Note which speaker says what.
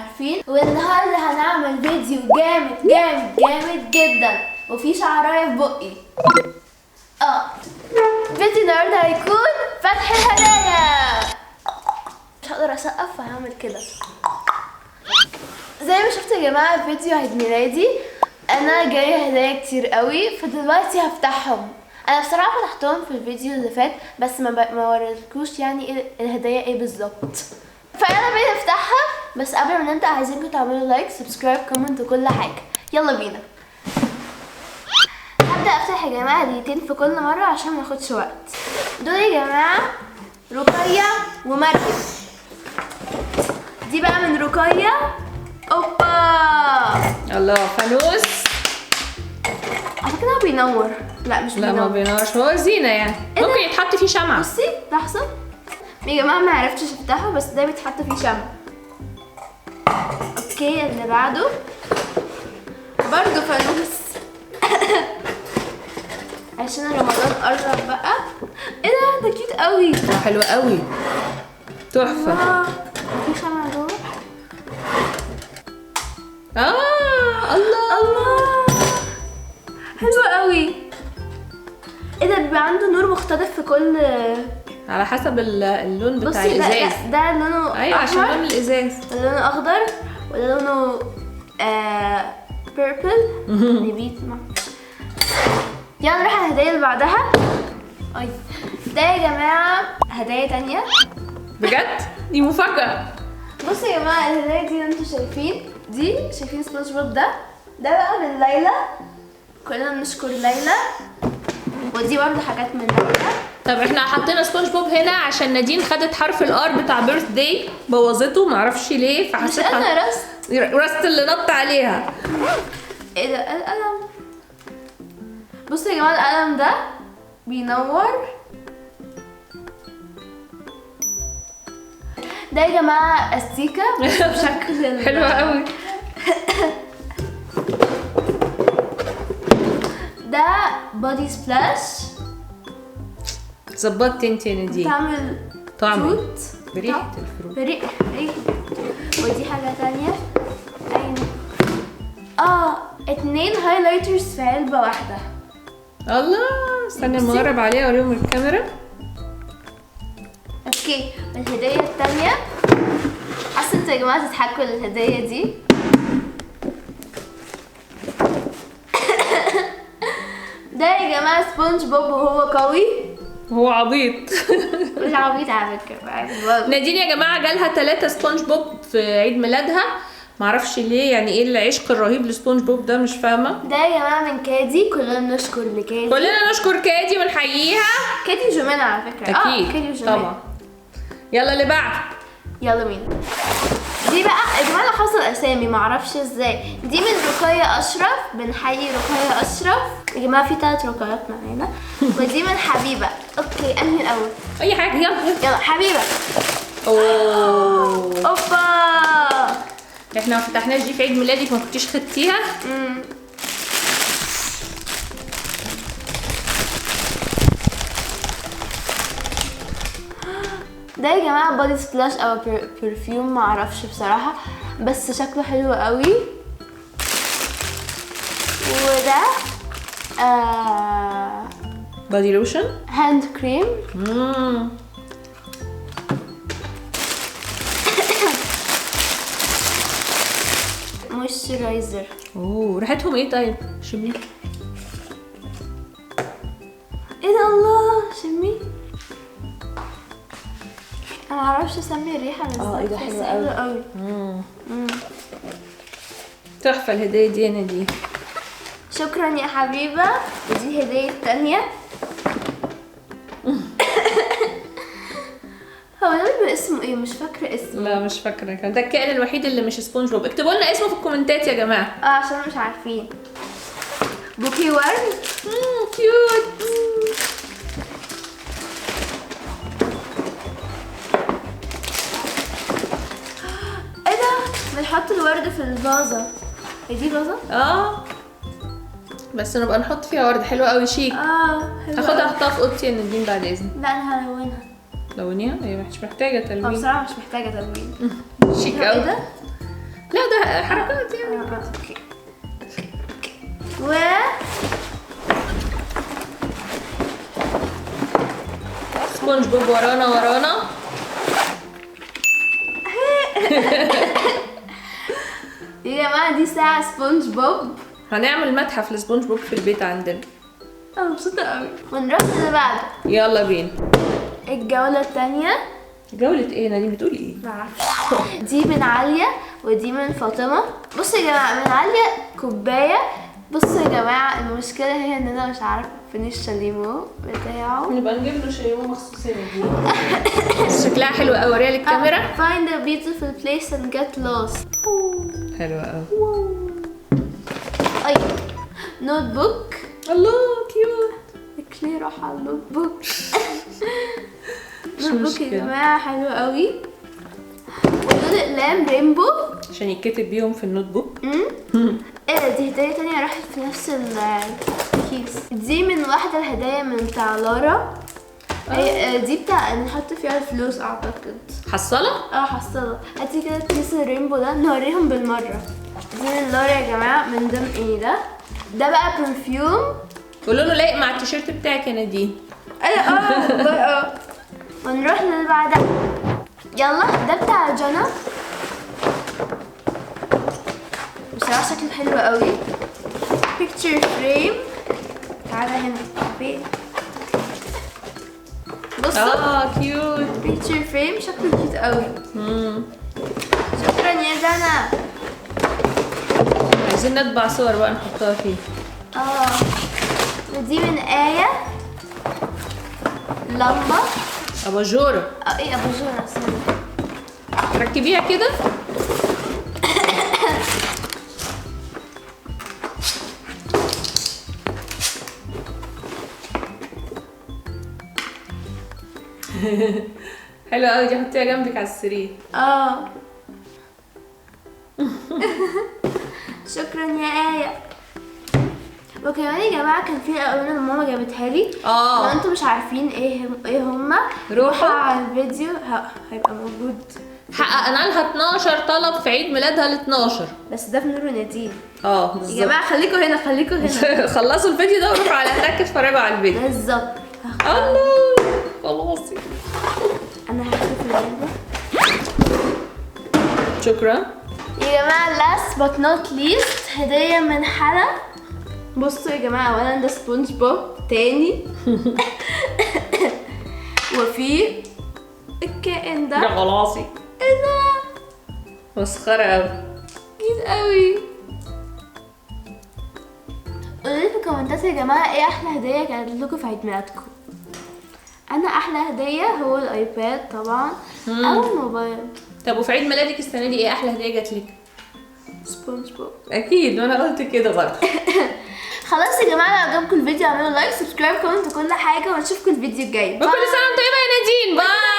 Speaker 1: عارفين. والنهارده هنعمل فيديو جامد جامد جامد جدا وفي شعرايه في بقي. فيديو النهارده هيكون فتح الهدايا. مش هقدر اسقف فهعمل كده. زي ما شفتوا يا جماعه فيديو عيد ميلادي انا جايه هدايا كتير قوي، فدلوقتي هفتحهم. انا بصراحه فتحتهم في الفيديو اللي فات بس ما وريتكوش يعني ايه الهدايا ايه بالظبط. فيلا بينا نفتحها، بس قبل ما نبدا عايزينكم تعملوا لايك سبسكرايب كومنت وكل حاجه. يلا بينا. هبدا افتح يا جماعه هديتين في كل مره عشان ما ياخدش وقت. دول يا جماعه رقيه ومركب. دي بقى من رقيه. اوبا
Speaker 2: الله، فانوس.
Speaker 1: على كده بينور. لا مش بينور.
Speaker 2: لا ما بينورش، هو زينة يعني. ممكن يتحط فيه شمعة.
Speaker 1: بصي لحظة يا جماعة ما عرفتش افتحه، بس ده بيتحط فيه شمعة. اوكي اللي بعده برضه فانوس. عشان رمضان قرب بقى. ايه ده كيوت قوي.
Speaker 2: حلو قوي، تحفة.
Speaker 1: في شمعة جوه.
Speaker 2: الله
Speaker 1: حلوة قوي. ايه ده بيبقى عنده نور مختلف في كل،
Speaker 2: على حسب اللون بتاع
Speaker 1: بصي
Speaker 2: الازاز.
Speaker 1: ده لونه
Speaker 2: ايوه عشان
Speaker 1: أحمر،
Speaker 2: لون الازاز.
Speaker 1: وده لونه اخضر، وده لونه بيربل. نبيت يلا نروح على الهدايا اللي بعدها. ده يا جماعه هدايا تانية
Speaker 2: بجد؟ دي مفاجأة.
Speaker 1: بصوا يا جماعه الهدايا دي انتوا شايفين دي، شايفين سبونج بوب ده بقى من ليلى. كلنا بنشكر ليلى. ودي برضه حاجات من ليلى.
Speaker 2: طب احنا حطينا سبونج بوب هنا عشان نادين خدت حرف الار بتاع بيرث داي بوظته، معرفش ليه،
Speaker 1: مش
Speaker 2: فحسيتها
Speaker 1: انا
Speaker 2: رست اللي نط عليها.
Speaker 1: ايه ده القلم. بصوا يا جماعه القلم ده بينور. ده يا جماعه استيكه بشكل
Speaker 2: حلوة قوي.
Speaker 1: ده بودي سبلاش.
Speaker 2: ظبطتي انت يا نادين.
Speaker 1: بتعمل
Speaker 2: طعم
Speaker 1: فروت
Speaker 2: بريحة الفروت.
Speaker 1: بريحة. ودي حاجة تانية. اتنين هايلايترز في علبة واحدة.
Speaker 2: الله، استنى اما اقرب عليها اوريهم الكاميرا.
Speaker 1: اوكي الهدية التانية. حاسة انتوا يا جماعة تضحكوا الهدية دي. ده يا جماعة سبونج بوب وهو قوي.
Speaker 2: هو عبيط.
Speaker 1: مش عبيط على فكرة.
Speaker 2: نادين يا جماعه جالها 3 سبونج بوب في عيد ميلادها، معرفش ليه، يعني ايه العشق الرهيب لسبونج بوب ده، مش فاهمه.
Speaker 1: ده يا جماعة من كادي. كلنا نشكر لكادي.
Speaker 2: كلنا نشكر كادي ونحييها.
Speaker 1: كادي وجمانة على فكرة.
Speaker 2: اكيد
Speaker 1: كادي وجمانة
Speaker 2: طبعا. يلا اللي بعد.
Speaker 1: يلا بينا. دي بقى يا جماعه انا حافظه الاسامي معرفش ازاي. دي من رقيه اشرف. بنحيي رقيه اشرف يا جماعه. في 3 رقيات معانا. ودي من حبيبه. اوكي انهي الاول؟
Speaker 2: اي حاجه.
Speaker 1: يلا حبيبه. اوبا.
Speaker 2: احنا ما فتحناش دي في عيد ميلادك، ما كنتيش خدتيها.
Speaker 1: ده يا جماعه بودي سبلاش او برفيوم معرفش بصراحه، بس شكله حلو قوي. وده
Speaker 2: بادي لوشن.
Speaker 1: هاند كريم. مويسترايزر.
Speaker 2: ريحتهم ايه طيب؟ شمي.
Speaker 1: ايه ده الله شمي. انا معرفش اسمي الريحه بس
Speaker 2: ايه ده حلو
Speaker 1: قوي.
Speaker 2: تحفه الهديه دي يا نادين.
Speaker 1: شكرا يا حبيبه. ودي هديه تانية. هو ده بيبقى اسمه ايه؟ مش فاكره اسمه.
Speaker 2: لا مش فاكره، كان ده الكائن الوحيد اللي مش سبونج بوب. اكتبوا لنا اسمه في الكومنتات يا جماعه.
Speaker 1: عشان مش عارفين. بوكي ورد.
Speaker 2: كيوت.
Speaker 1: ايه ده؟ بنحط الورد في الفازه. هي دي فازه؟
Speaker 2: بس نبقى نحط فيها ورد. حلوه قوي، شيك.
Speaker 1: حلوه.
Speaker 2: هاخدها احطها في اوضتي يا نادين بعد اذنك.
Speaker 1: لا انا
Speaker 2: لونيها. هي مش محتاجه تلوين.
Speaker 1: بصراحه مش محتاجه تلوين.
Speaker 2: شيك
Speaker 1: ايه
Speaker 2: قوي.
Speaker 1: ده؟
Speaker 2: حركات يعني.
Speaker 1: اوكي. و
Speaker 2: سبونج بوب ورانا.
Speaker 1: يا جماعة دي ساعة سبونج بوب.
Speaker 2: هنعمل متحف لسبونج بوب في البيت عندنا.
Speaker 1: انا مبسوطة قوي. ونروح اللي بعده.
Speaker 2: يلا بينا.
Speaker 1: الجولة التانية.
Speaker 2: جولة ايه نادين بتقولي ايه؟
Speaker 1: معرفش. دي من عليا ودي من فاطمة. بصوا يا جماعة، من عليا كوباية. بصوا يا جماعة، المشكلة هي ان انا مش عارفة فين الشاليمو بتاعه.
Speaker 2: نبقى نجيب له شاليمو مخصوص دي. شكلها حلو قوي، وريها للكاميرا.
Speaker 1: Find a beautiful place and get lost.
Speaker 2: حلوة قوي.
Speaker 1: اي نوت بوك.
Speaker 2: الله كيوت.
Speaker 1: ليه راح على النوت بوك؟
Speaker 2: مش
Speaker 1: نوت بوك يا
Speaker 2: مشكلة.
Speaker 1: جماعة حلو قوي. ولون اقلام رينبو.
Speaker 2: عشان يتكتب بيهم في النوت بوك.
Speaker 1: ايه ده، دي هدية تانية راحت في نفس الكيس. دي من واحدة الهدايا من بتاع لارا. دي بتاع نحط فيها الفلوس اعتقد.
Speaker 2: حصلة؟
Speaker 1: حصلة. هاتي كده كيس الرينبو ده نوريهم بالمرة. دي من لارا يا جماعة، من ضمن ايه ده بقى برفيوم.
Speaker 2: ولونه لايق مع التيشيرت بتاعك يا نادين.
Speaker 1: والله ونروح للي بعدها. يلا ده بتاع جانا. بصراحة شكله حلو قوي. picture frame. تعالى هنا فين. بصوا
Speaker 2: كيوت.
Speaker 1: picture frame شكله كيوت قوي. شكرا يا جانا.
Speaker 2: عايزين نطبع صور بقى نحطها فيه.
Speaker 1: ودي من آية. لمبة.
Speaker 2: اباجورة.
Speaker 1: ايه اباجورة
Speaker 2: ركبيها كده. حلوة قوي دي، حطيها جنبك على السرير.
Speaker 1: شكرا يا آية. وكمان يا جماعة كان في ألوان ماما جابتها لي. لو انتوا مش عارفين ايه هما، روحوا على الفيديو هيبقى موجود.
Speaker 2: حققنا لها 12 طلب في عيد ميلادها ال 12.
Speaker 1: بس ده في نور ونادين.
Speaker 2: بالظبط
Speaker 1: يا جماعة خليكوا هنا.
Speaker 2: خلصوا الفيديو ده وروحوا على هناك اتفرجوا على الفيديو.
Speaker 1: بالظبط.
Speaker 2: الله خلاص.
Speaker 1: انا هحذف العلبة.
Speaker 2: شكرا
Speaker 1: يا جماعة. last but not least هدية من حلا. بصوا يا جماعة، اولا ده سبونج بوب تاني. وفي الكائن ده.
Speaker 2: خلاصي.
Speaker 1: ايه ده؟
Speaker 2: مسخرة اوي.
Speaker 1: كيوت قوي. قولولي في الكومنتات يا جماعة ايه احلى هدية كانت لكم في عيد ميلادكم. انا احلى هدية هو الايباد طبعا. او الموبايل.
Speaker 2: طب وفي عيد ميلادك السنة دي ايه احلى هدية جات لك؟
Speaker 1: سبونج بوب.
Speaker 2: اكيد، وانا قلت كده برضه.
Speaker 1: خلاص يا جماعة، لو عجبكم الفيديو اعملوا لايك سبسكرايب كومنت وكل حاجة، ونشوفكم الفيديو الجاي.
Speaker 2: وكل سنة وانتم طيبة يا نادين. باي.